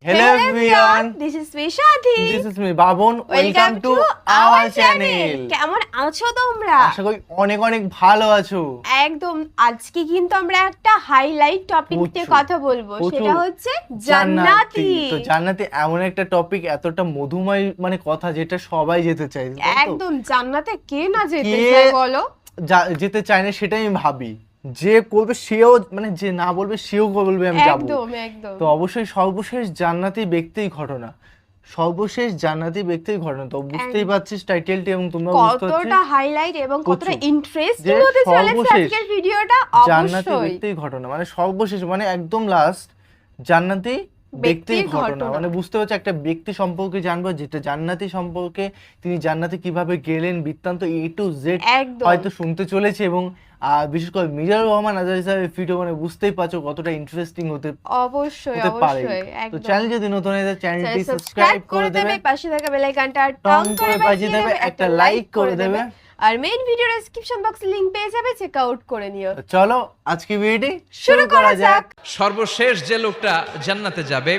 Hello everyone, this is me Shadi. this is me Babon. Welcome to our channel. কেমন আছো তোমরা? আশা করি অনেক অনেক ভালো আছো। একদম আজকে কিন্তু আমরা একটা হাইলাইট টপিক নিয়ে কথা বলবো, সেটা হচ্ছে জান্নাতি। তো জান্নাতি এমন একটা টপিক, এতটা মধুময় মানে কথা যেটা সবাই যেতে চায়। একদম জান্নাতে কে না যেতে চায় বলো? যেতে চায় না সেটাই আমি ভাবি। যে করবে সেও মানে যে না বলবে সেও বলবে আমি যাব। একদম একদম। তো অবশ্যই সর্বশেষ জান্নাতি ব্যক্তিই ঘটনা, সর্বশেষ জান্নাতি ব্যক্তির ঘটনা। তো বুঝতেই পারছিস টাইটেলটি এবং তোমরা বুঝতে পারছো কতটা হাইলাইট এবং কতটা ইন্টারেস্টিং হতে চলেছে আজকের ভিডিওটা। অবশ্যই জান্নাতি ব্যক্তির ঘটনা মানে সর্বশেষ মানে একদম লাস্ট জান্নাতি ব্যক্তির ঘটনা। মানে বুঝতে পারছো একটা ব্যক্তি সম্পর্কে জানবো, যেটা জান্নাতি সম্পর্কে, তিনি জান্নাতে কিভাবে গেলেন, বৃত্তান্ত A to Z হয়তো শুনতে চলেছে। এবং বিশেষ করে মিজানুর রহমান আজহারী স্যারের ভিডিও মানে বুঝতেই পারছো কতটা ইন্টারেস্টিং হতে অবশ্যই পারে। তো চ্যানেল যদি নতুন হয়ে যায় চ্যানেলটি সাবস্ক্রাইব করে দেবে, পাশে থাকা বেল আইকনটা টং করে বাজিয়ে দেবে, একটা লাইক করে দেবে, আর মেইন ভিডিও ডেসক্রিপশন বক্সে লিংক পেয়ে যাবে, চেক আউট করে নিও। চলো আজকে ভিডিওটি শুরু করা যাক। সর্বশেষ যে লোকটা জান্নাতে যাবে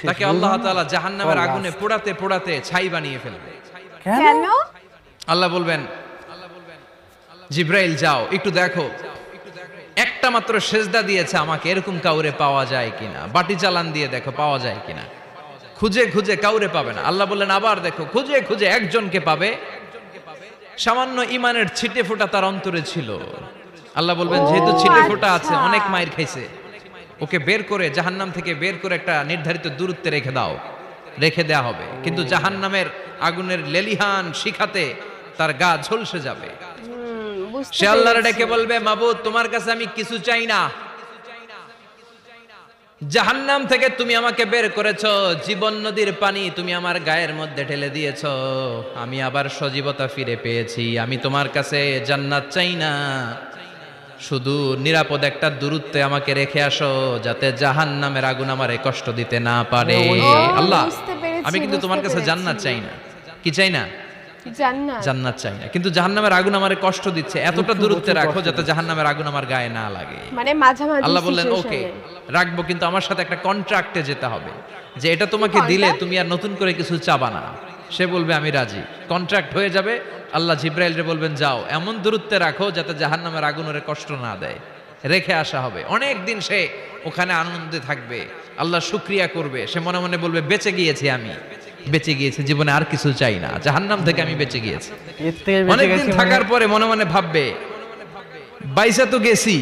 তাকে আল্লাহ তাআলা জাহান্নামের আগুনে পোড়াতে পোড়াতে ছাই বানিয়ে ফেলবে। কেন? আল্লাহ বলবেন, জিব্রাইল যাও একটু দেখো, একটা মাত্র সেজদা দিয়েছে আমাকে, এরকম কাউরে পাওয়া যায় কিনা। বাটি চালান দিয়ে দেখো পাওয়া যায় কিনা। খুঁজে খুঁজে কাউরে পাবে না। আল্লাহ বললেন আবার দেখো, খুঁজে খুঁজে একজনকে পাবে, সামান্য ইমানের ছিটে ফোঁটা তার অন্তরে ছিল। আল্লাহ বলবেন যেহেতু ছিটে ফোঁটা আছে, অনেক মায়ের খাইছে, ওকে বের করে জাহান্নাম থেকে বের করে একটা নির্ধারিত দূরত্বে রেখে দাও। রেখে দেয়া হবে, কিন্তু জাহান্নামের আগুনের লেলিহান শিখাতে তার গা ঝলসে যাবে। সে আল্লাহর ডেকে বলবে, মাবুদ তোমার কাছে আমি কিছু চাই না, জাহান্নাম থেকে তুমি আমাকে বের করেছো, জীবন নদীর পানি তুমি আমার গায়ের মধ্যে ঢেলে দিয়েছো, আমি আবার সজীবতা ফিরে পেয়েছি। আমি তোমার কাছে জান্নাত চাই না, শুধু নিরাপদ একটা দূরত্বে আমাকে রেখে আসো, যাতে জাহান্নামের আগুন আমারে কষ্ট দিতে না পারে। আল্লাহ আমি কিন্তু তোমার কাছে জান্নাত চাই না। কি চাই না? জান্নাত চাই না, কিন্তু জাহান্নামের আগুন আমারে কষ্ট দিচ্ছে, এতটা দূরত্বে রাখো যাতে জাহান্নামের আগুন আমার গায়ে না লাগে। মানে মাঝামাঝি। আল্লাহ বললেন ওকে রাখবো, কিন্তু আমার সাথে একটা কন্ট্রাক্টে যেতে হবে, যে এটা তোমাকে দিলে তুমি আর নতুন করে কিছু চাবা না। সে বলবে আমি রাজি, কন্ট্রাক্ট হয়ে যাবে। আল্লাহ জিব্রাইলরে বলবেন যাও এমন দূরত্বে রাখো যাতে জাহান্নামের আগুন ওরে কষ্ট না দেয়। রেখে আসা হবে, অনেক দিন সে ওখানে আনন্দে থাকবে, আল্লাহ শুকরিয়া করবে। সে মনে মনে বলবে বেঁচে গিয়েছি, আমি বেঁচে গিয়েছি, জীবনে আর কিছু চাই না, জাহান্নাম থেকে আমি বেঁচে গিয়েছি। অনেকদিন থাকার পরে মনে মনে ভাববে বাইসা তো গেছি,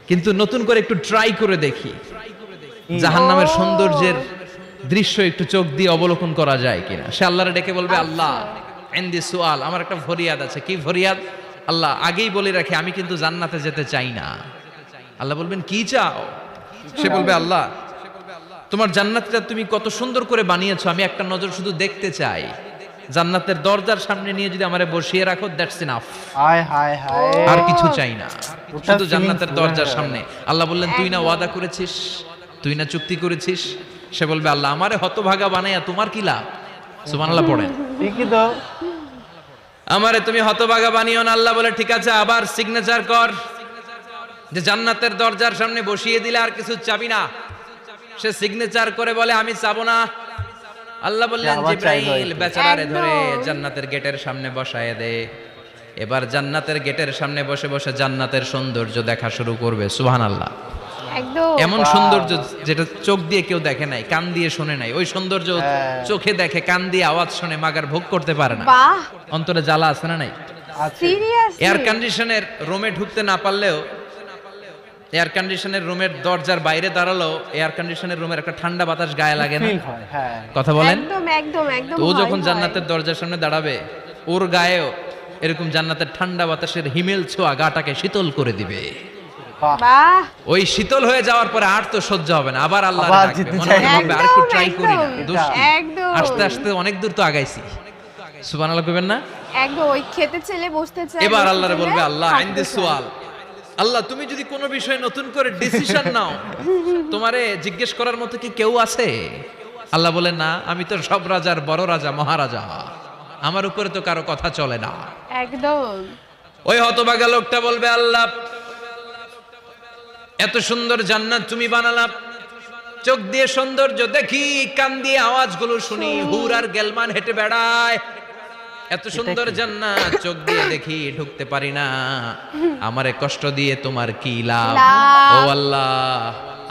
কিন্তু নতুন করে একটু ট্রাই করে দেখি, জাহান্নামের সৌন্দর্যের দৃশ্য একটু চোখ দিয়ে অবলোকন করা যায় কিনা। সে আল্লাহরে ডেকে বলবে, আল্লাহ ইনদি সুআল, আমার একটা ফরিয়াদ আছে। কি ফরিয়াদ? আল্লাহ আগেই বলে রাখি, আমি কিন্তু জান্নাতে যেতে চাই না। আল্লাহ বলবেন কি চাও? সে বলবে আল্লাহ তোমার জান্নাতটা তুমি কত সুন্দর করে বানিয়েছো, আমি একটা নজর শুধু দেখতে চাই। জান্নাতের দরজার সামনে নিয়ে যদি আমারে বসিয়ে রাখো, দ্যাটস ইনাফ। হায় হায় হায়, আর কিছু চাই না, শুধু জান্নাতের দরজার সামনে। আল্লাহ বললেন তুই না ওয়াদা করেছিস, তুই না চুক্তি করেছিস। সে বলবে আল্লাহ আমারে হতভাগা বানাইয়া তোমার কি লাভ? সুবহানাল্লাহ পড়েন। ঠিকই তো, আমারে তুমি হতভাগা বানিও না। আল্লাহ বলে ঠিক আছে, আবার সিগনেচার কর যে জান্নাতের দরজার সামনে বসিয়ে দিলে আর কিছু চাবি না। সে সিগনেচার করে বলে আমি চাবো না। আল্লাহ বললেন জিব্রাইল বেচারারে ধরে জান্নাতের গেটের সামনে বসায় দে। এবার জান্নাতের গেটের সামনে বসে বসে জান্নাতের সৌন্দর্য দেখা শুরু করবে। সুবহানাল্লাহ। একদম এমন সৌন্দর্য যেটা চোখ দিয়ে কেউ দেখে নাই, কান দিয়ে শুনে নাই। ওই সৌন্দর্য চোখে দেখে, কান দিয়ে আওয়াজ শুনে মাগার ভোগ করতে পারে না। অন্তরে জ্বালা আছে না নাই? সিরিয়াসলি এয়ার কন্ডিশনের রুমে ঢুকতে না পারলেও, এয়ার কন্ডিশনের রুমের দরজার বাইরে দাঁড়ালো, এয়ার কন্ডিশনের রুমের একটা ঠান্ডা বাতাস গায়ে লাগে না? কথা বলেন। একদম একদম একদম। তো যখন জান্নাতের দরজার সামনে দাঁড়াবে, ওর গায়েও এরকম জান্নাতের ঠান্ডা বাতাসের হিমেল ছোঁয়া গাটাকে শীতল করে দিবে। বাহ, ওই শীতল হয়ে যাওয়ার পরে আর তো সহ্য হবে না, আবার আল্লাহর ডাকবে, মনে হবে আর একটু ট্রাই করি না। দুষ্টি আস্তে আস্তে অনেক দূর তো আগাইছি। সুবহানাল্লাহ কইবেন না? একদম ওই খেতে ছেলে বসতে চায়। এবার আল্লাহরে বলবে আল্লাহ ইনদি সুআল, আল্লাহ তুমি যদি কোনো বিষয়ে নতুন করে ডিসিশন নাও, তোমারে জিজ্ঞেস করার মতো কি কেউ আছে? আল্লাহ বলে না, আমি তো সব রাজার বড় রাজা, মহারাজা, আমার উপরে তো কারো কথা চলে না। একদম। ওই হতভাগা লোকটা বলবে আল্লাহ এত সুন্দর জান্নাত তুমি বানালা, চোখ দিয়ে সৌন্দর্য দেখি, কান দিয়ে আওয়াজগুলো শুনি, হুর আর গেলমান হেঁটে বেড়ায়। এত সুন্দর জান্নাত চোখ দিয়ে দেখি, ঢুকতে পারি না। আমারে কষ্ট দিয়ে তোমার কি লাভ? ও আল্লাহ,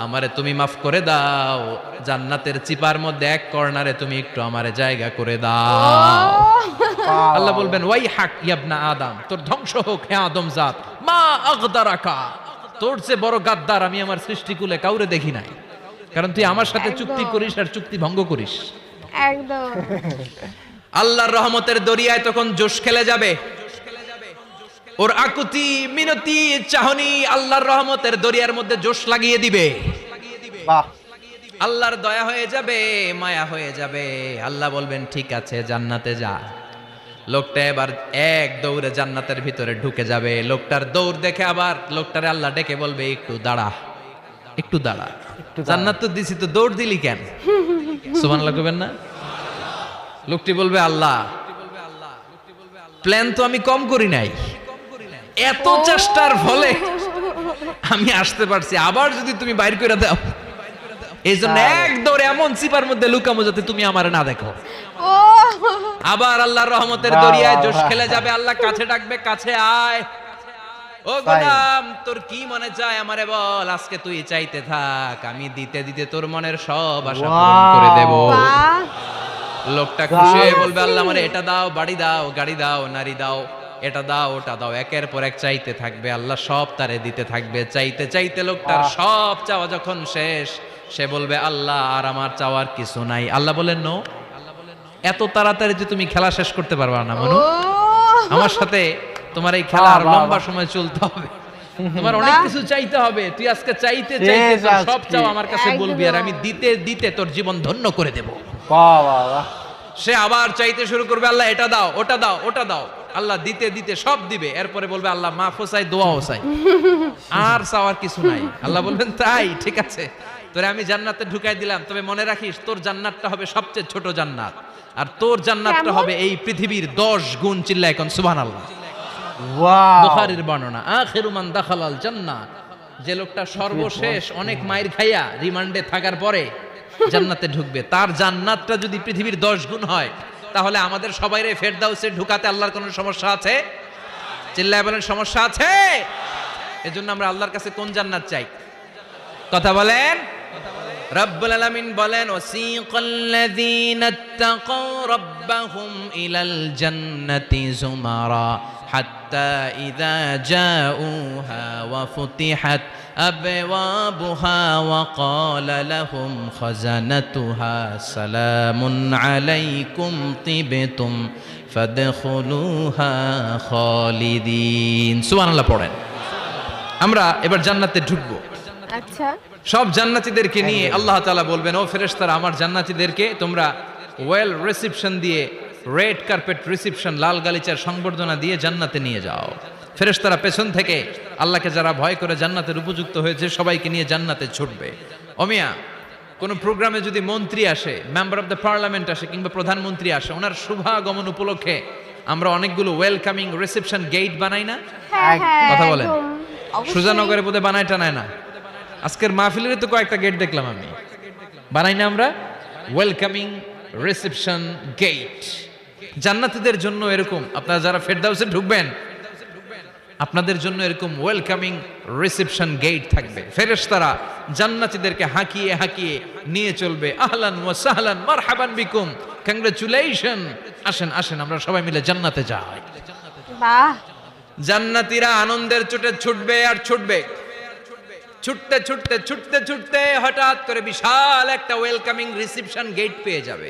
আমারে তুমি মাফ করে দাও। জান্নাতের চিপার মধ্যে এক কর্নারে তুমি একটু আমারে জায়গা করে দাও। আল্লাহ বলবেন, ওয়াই হাক ইয়াবনা আদম, তোর ধ্বংস হোক হে আদম জাত, মা আগদারাকা, তোর চেয়ে বড় গাদ্দার আমি আমার সৃষ্টিকুলে কাউরে দেখি নাই। কারণ তুই আমার সাথে চুক্তি করিস আর চুক্তি ভঙ্গ করিস। একদম। আল্লাহর রহমতের দরিয়ায় তখন জোশ খেলে যাবে। ওর আকুতি মিনতি চাহনি আল্লাহর রহমতের দরিয়ার মধ্যে জোশ লাগিয়ে দিবে। বাহ, আল্লাহর দয়া হয়ে যাবে, মায়া হয়ে যাবে। আল্লাহ বলবেন, ঠিক আছে জান্নাতে যা। লোকটা এবার এক দৌড়ে জান্নাতের ভিতরে ঢুকে যাবে। লোকটার দৌড় দেখে আবার লোকটারে আল্লাহ ডেকে বলবে, একটু দাঁড়া, একটু দাঁড়া। জান্নাত তো দিছি, তো দৌড় দিলি কেন? সুবহানাল্লাহ কইবেন না? লোকটি বলবে, আল্লাহ প্ল্যান তো আমি কম করি নাই, এত চেষ্টার ফলে আমি আসতে পারছি। আবার যদি তুমি বাইর করে দাও, এই জন্য এক দৌড়ে এমন চিপার মধ্যে লুকামো যাতে তুমি আমার না দেখো। আবার আল্লাহর রহমতের দরিয়ায় জোশ খেলে যাবে। আল্লাহ কাছে ডাকবে, কাছে আয়। ও গোলাম, তোর কি মনে চায় আমারে বল, আজকে তুই চাইতে থাক, আমি দিতে দিতে তোর মনের সব আশা পূরণ করে দেব। লোকটা খুশি হয়ে বলবে, আল্লাহ আমারে এটা দাও, বাড়ি দাও, গাড়ি দাও, নারী দাও, এটা দাও, ওটা দাও। একের পর এক চাইতে থাকবে, আল্লাহ সব তারে দিতে থাকবে। চাইতে চাইতে লোকটার সব চাওয়া যখন শেষ, সে বলবে, আল্লাহ আর আমার চাওয়ার কিছু নাই। আল্লাহ বলেন, নো, এত তাড়াতাড়ি যে তুমি খেলা শেষ করতে পারবা না মনু। আমার সাথে তোমার এই খেলা আর লম্বা সময় চলতে হবে। তোমার অনেক কিছু চাইতে হবে। তুই আজকে চাইতে চাইতে তোর সব চাওয়া আমার কাছে বলবি, আর আমি দিতে দিতে তোর জীবন ধন্য করে দেব। বাহ বাহ বাহ। সে আবার চাইতে শুরু করবে, আল্লাহ এটা দাও, ওটা দাও, ওটা দাও। আল্লাহ দিতে দিতে সব দিবে। এরপরে বলবে, আল্লাহ মাফও চাই, দোয়াও চাই, আর চাওয়ার কিছু নাই। আল্লাহ বলবেন, তাই ঠিক আছে, তোরে আমি জান্নাতে ঢুকাই দিলাম, তবে মনে রাখিস তোর জান্নাতটা হবে সবচেয়ে ছোট জান্নাত, আর তোর জান্নাতটা হবে এই পৃথিবীর 10 গুণ। চিল্লায় এখন সুবহানাল্লাহ। ওয়াও, বুখারীর বর্ণনা, আখিরু মান দাখালাল জান্নাহ, যে লোকটা সর্বশেষ অনেক মাইর খাইয়া রিমান্ডে থাকার পরে জান্নাতে ঢুকবে, তার জান্নাতটা যদি পৃথিবীর 10 গুণ হয়, তাহলে আমাদের সবাইরে ফেরদাউসে ঢুকাতে আল্লাহর কোনো সমস্যা আছে? চিল্লায় বলেন, সমস্যা আছে? এজন্য আমরা আল্লাহর কাছে কোন জান্নাত চাই? কথা বলেন। রব্বুল আলামিন বলেন, ওয়াসিকাল্লাযীনা ইত্তাকাউ রাব্বাহুম ইলাল জান্নাতি যুমারা হাত্তা ইযা জাউহা ওয়া ফুতিহাত আবওয়াবুহা ওয়া ক্বালা লাহুম খাজানাতুহা সালামুন আলাইকুম তিবতুম ফাদখুলুহা খালিদিন। সুবহানাল্লাহ পড়েন। আমরা এবার জান্নাতে ঢুকবো। আচ্ছা, সব জান্নাতীদেরকে নিয়ে আল্লাহ তাআলা বলবেন, ও ফেরেশতারা, আমার জান্নাতীদেরকে তোমরা ওয়েল রিসেপশন দিয়ে, রেড কার্পেট রিসেপশন, লাল গালিচার সংবর্ধনা দিয়ে জান্নাতে নিয়ে যাও। ফেরেশতারা পেছন থেকে আল্লাহকে যারা ভয় করে জান্নাতের উপযুক্ত হয়েছে সবাইকে নিয়ে জান্নাতে ছুটবে। ওমিয়া, কোন প্রোগ্রামে যদি মন্ত্রী আসে, মেম্বার অফ দ্য পার্লামেন্ট আসে, কিংবা প্রধানমন্ত্রী আসে, ওনার শুভাগমন উপলক্ষে আমরা অনেকগুলো ওয়েলকামিং রিসেপশন গেট বানাই না? কথা বলেন। সুজানগরে বোধহয় বানায় টানায় না? আজকের মাহফিলের তো কয়েকটা গেট দেখলাম আমি, বানাই না আমরা? Welcoming reception gate. জান্নাতীদের জন্য এরকম, আপনারা যারা ফেরদাউসে ঢুকবেন, আপনাদের জন্য এরকম ওয়েলকামিং রিসেপশন গেট থাকবে। ফেরেশতারা জান্নাতীদেরকে হাঁকিয়ে হাঁকিয়ে নিয়ে চলবে। আহলান ওয়া সাহলান, মারহাবান বিকুম, কংগ্রাচুলেশন, আসেন আসেন, আমরা সবাই মিলে জান্নাতে যাই। বাহ। জান্নাতীরা আনন্দের চোটে ছুটবে আর ছুটবে। ছুটতে ছুটতে ছুটতে ছুটতে হঠাৎ করে বিশাল একটা ওয়েলকামিং রিসেপশন গেট পেয়ে যাবে।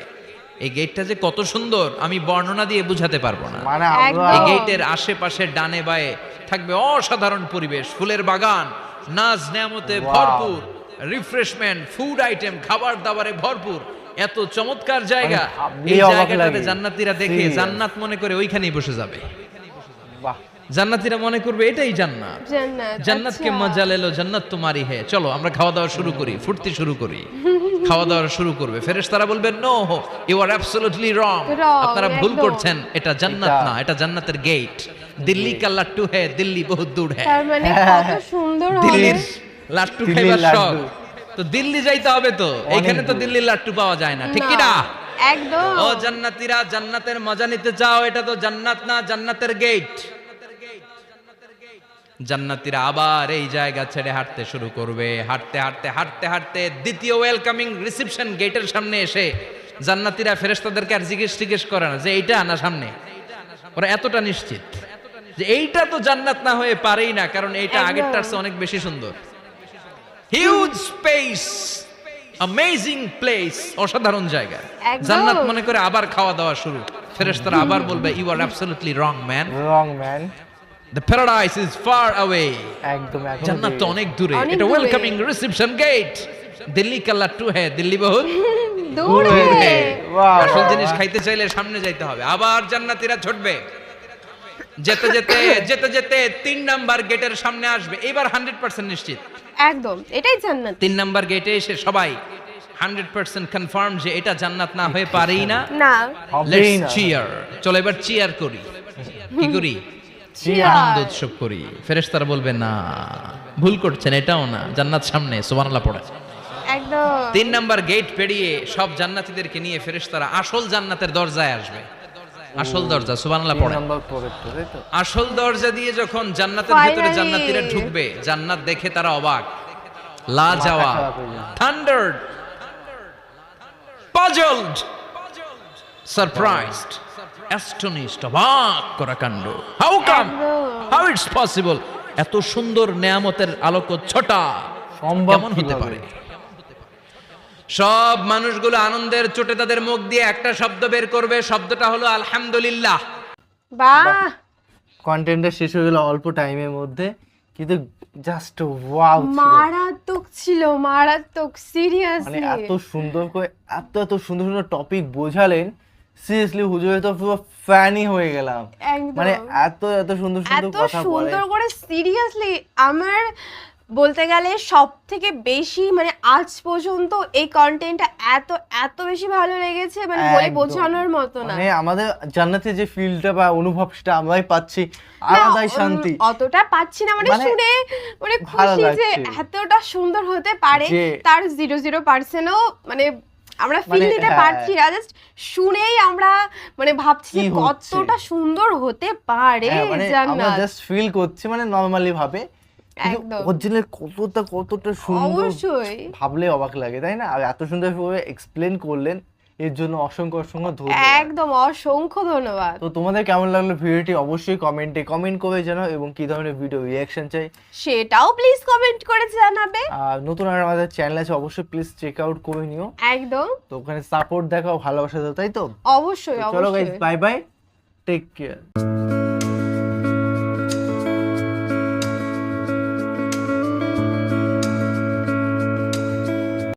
এই গেটটা যে কত সুন্দর আমি বর্ণনা দিয়ে বুঝাতে পারবো না। মানে এই গেটের আশেপাশে ডানে বায়ে থাকবে অসাধারণ পরিবেশ, ফুলের বাগান, নাজ নেয়ামতে ভরপুর, রিফ্রেশমেন্ট, ফুড আইটেম, খাবার দাবারে ভরপুর, এত চমৎকার জায়গা। এই জায়গাটাতে জান্নাতীরা দেখে জান্নাত মনে করে ওইখানেই বসে যাবে। বাহ, জান্নাতীরা মনে করবে এটাই জান্নাত। জান্নাতকে মজা লেলো, জান্নাত তোমারই হে, চলো আমরা খাওয়া দাওয়া শুরু করি, ফুর্তি শুরু করি। খাওয়া দাওয়া শুরু করবে। ফেরেশতারা বলবেন, no, you are absolutely wrong, আপনারা ভুল করছেন, এটা জান্নাত না, এটা জান্নাতের গেট। দিল্লি কা লাট্টু হে, দিল্লি বহুত দূর হে। তার মানে কত সুন্দর হবে। দিল্লির লাট্টু খাইবার শখ, তো দিল্লি যাইতে হবে তো, এখানে তো দিল্লির লাট্টু পাওয়া যায় না, ঠিক কি না? একদম। ও জান্নাতীরা, জান্নাতের মজা নিতে চাও, এটা তো জান্নাত না, জান্নাতের গেট। জান্নাতীরা আবার এই জায়গা ছেড়ে হাঁটতে শুরু করবে। হাঁটতে হাঁটতে হাঁটতে হাঁটতে দ্বিতীয় ওয়েলকামিং রিসেপশন গেটের সামনে এসে জান্নাতীরা ফেরেশতাদেরকে আর জিজ্ঞেস করে না যে এইটা না সামনে, ওরা এতটা নিশ্চিত যে এইটা তো জান্নাত না হয়ে পারেই না, কারণ এইটা আগেরটার চেয়ে অনেক বেশি সুন্দর। হিউজ স্পেস, অ্যামেজিং প্লেস, অসাধারণ জায়গা। জান্নাত মনে করে আবার খাওয়া দাওয়া শুরু। ফেরেশতারা আবার বলবে you are absolutely wrong man, wrong man, the paradise is far away. একদম জান্নাত তো অনেক দূরে, এটা ওয়েলকামিং রিসেপশন গেট। দিল্লি কা লাট্টু হ্যাঁ, দিল্লি বহুত দূর হ্যাঁ। আসল জিনিস খাইতে চাইলে সামনে যাইতে হবে। আবার জান্নাতীরা ছুটবে, যেতে যেতে যেতে যেতে 3 নাম্বার গেটের সামনে আসবে। এবার 100% নিশ্চিত, একদম এটাই জান্নাত। 3 নাম্বার গেটে এসে সবাই 100% কনফার্ম যে এটা জান্নাত না হয়ে পারেই না। না, লেটস চিয়ার। চলো এবার চিয়ার করি। কি করি? আনন্দ উৎসব করি। ফেরেশতারা বলবে না, ভুল করছেন, এটাও না, জান্নাত সামনে, সুবহানাল্লাহ পড়ে। একদম 3 নাম্বার গেট পেরিয়ে সব জান্নাতীদেরকে নিয়ে ফেরেশতারা আসল জান্নাতের দরজায় আসবে। আসল দরজা, সুবহানাল্লাহ পড়ে। আসল দরজা দিয়ে যখন জান্নাতের ভিতরে জান্নাতীরা ঢুকবে, জান্নাত দেখে তারা অবাক, লাজাওয়া, থান্ডার্ড, পাজলড, সারপ্রাইজড, অ্যাস্টনিশড, অবাক করা কাণ্ড। How come, how it's possible, এত সুন্দর নেয়ামতের আলোকচ্ছটা কেমন হতে পারে? সব মানুষগুলো আনন্দের চোটে তাদের মুখ দিয়ে একটা শব্দ বের করবে, শব্দটা হলো আলহামদুলিল্লাহ। বাহ, কন্টেন্টটা শেষ হয়ে গেল অল্প টাইমের মধ্যে, কিন্তু জাস্ট ওয়াও, মারাত্মক ছিল, মারাত্মক, মানে সিরিয়াসলি। এত সুন্দর করে এত সুন্দর সুন্দর টপিক বোঝালেন, সিরিয়াসলি হুজুরের তো পুরো ফ্যানই হয়ে গেলাম। মানে এত সুন্দর সুন্দর এত কথা বলে, সুন্দর করে, সিরিয়াসলি আমার বলতে গেলে সব থেকে বেশি মানে আজ পর্যন্ত এই কন্টেন্টটা এত বেশি ভালো লেগেছে, মানে বলে একদম। বোঝানোর মতো না। মানে আমাদের জান্নাতে যে ফিলটা বা অনুভব সেটা আমরাই পাচ্ছি, আলাদাই শান্তি। অতটা পাচ্ছি না, মানে শুনে মানে ভালো খুশি যে লাগছে। এতটা সুন্দর হতে পারে, তার 0.0%ও মানে আমরা ফিল নিতে পারছি না, জাস্ট শুনেই আমরা মানে ভাবছি যে কতটা সুন্দর হতে পারে জান্নাত। আমরা জাস্ট ফিল করছি, মানে নরমালি ভাবে, অরিজিনাল কতটা সুন্দর অবশ্যই ভাবলে অবাক লাগে, তাই না? আর এত সুন্দর ভাবে এক্সপ্লেন করলেন, এর জন্য অসংখ্য ধন্যবাদ। একদম অসংখ্য ধন্যবাদ। তো তোমাদের কেমন লাগলো ভিডিওটি অবশ্যই কমেন্ট করে জানাও, এবং কি ধরনের ভিডিও রিঅ্যাকশন চাই সেটাও প্লিজ কমেন্ট করে জানাবে। আর নতুন আর আমাদের চ্যানেল আছে, অবশ্যই প্লিজ চেক আউট করে নিও। একদম, তো ওখানে সাপোর্ট দেখাও, ভালোবাসা দাও, তাই তো? অবশ্যই চলো গাইস, অবশ্যই। Bye bye, take care.